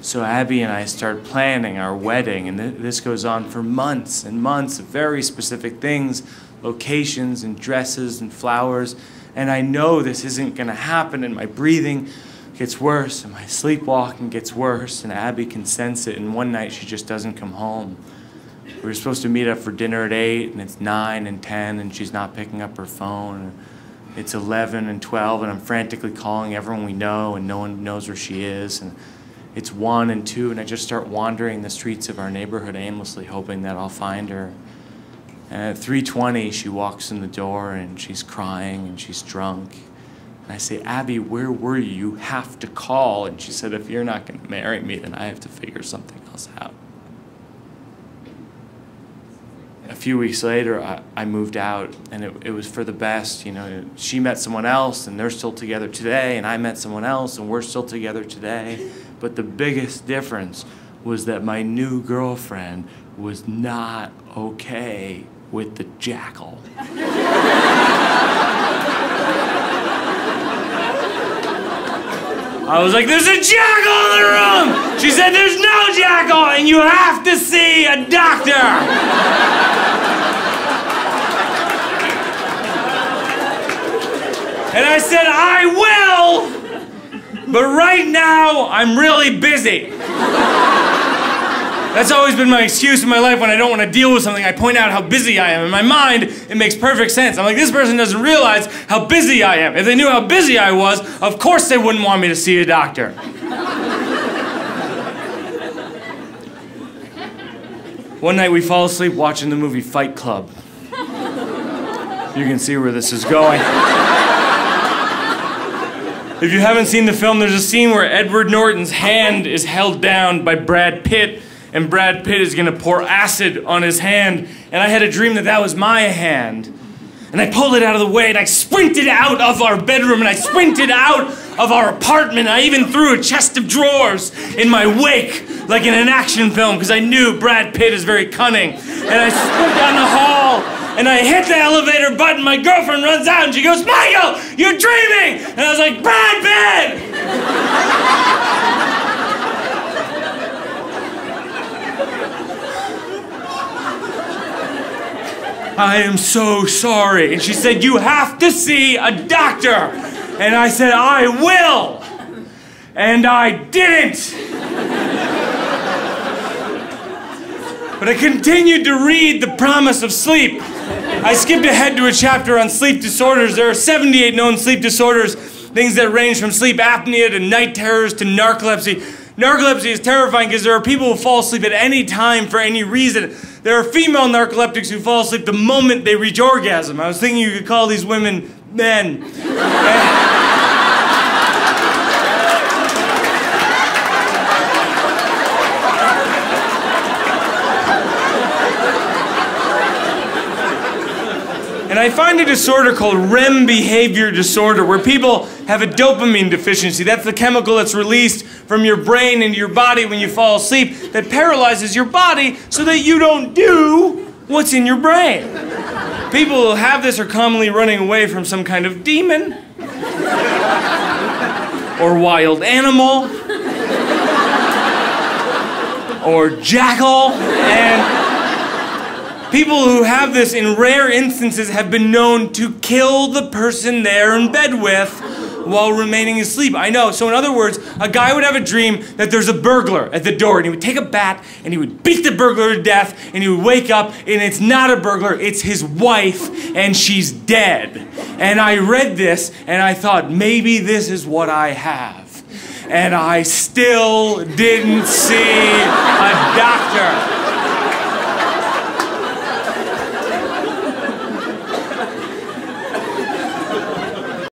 So Abby and I start planning our wedding, and this goes on for months and months of very specific things, locations and dresses and flowers, and I know this isn't gonna happen, and my breathing gets worse, and my sleepwalking gets worse, and Abby can sense it, and one night she just doesn't come home. We were supposed to meet up for dinner at 8, and it's 9 and 10, and she's not picking up her phone. It's 11 and 12, and I'm frantically calling everyone we know, and no one knows where she is. And it's 1 and 2, and I just start wandering the streets of our neighborhood aimlessly, hoping that I'll find her. And at 3:20, she walks in the door, and she's crying, and she's drunk. And I say, Abby, where were you? You have to call. And she said, if you're not going to marry me, then I have to figure something else out. A few weeks later, I moved out, and it was for the best. You know, she met someone else, and they're still together today, and I met someone else, and we're still together today. But the biggest difference was that my new girlfriend was not okay with the jackal. I was like, there's a jackal in the room! She said, there's no jackal, and you have to see a doctor! And I said, I will, but right now, I'm really busy. That's always been my excuse in my life when I don't want to deal with something. I point out how busy I am. In my mind, it makes perfect sense. I'm like, this person doesn't realize how busy I am. If they knew how busy I was, of course they wouldn't want me to see a doctor. One night we fall asleep watching the movie Fight Club. You can see where this is going. If you haven't seen the film, there's a scene where Edward Norton's hand is held down by Brad Pitt, and Brad Pitt is gonna pour acid on his hand, and I had a dream that that was my hand. And I pulled it out of the way, and I sprinted out of our bedroom, and I sprinted out of our apartment. I even threw a chest of drawers in my wake, like in an action film, because I knew Brad Pitt is very cunning. And I sprint down the hall, and I hit the elevator button. My girlfriend runs out, and she goes, Michael, you're dreaming! And I was like, Brad Pitt! I am so sorry. And she said, you have to see a doctor. And I said, I will. And I didn't. But I continued to read The Promise of Sleep. I skipped ahead to a chapter on sleep disorders. There are 78 known sleep disorders, things that range from sleep apnea to night terrors to narcolepsy. Narcolepsy is terrifying because there are people who fall asleep at any time for any reason. There are female narcoleptics who fall asleep the moment they reach orgasm. I was thinking you could call these women men. And I find a disorder called REM behavior disorder, where people have a dopamine deficiency. That's the chemical that's released from your brain into your body when you fall asleep that paralyzes your body so that you don't do what's in your brain. People who have this are commonly running away from some kind of demon or wild animal or jackal. And people who have this in rare instances have been known to kill the person they're in bed with while remaining asleep. I know. So in other words, a guy would have a dream that there's a burglar at the door, and he would take a bat and he would beat the burglar to death, and he would wake up and it's not a burglar, it's his wife, and she's dead. And I read this and I thought, maybe this is what I have. And I still didn't see a doctor.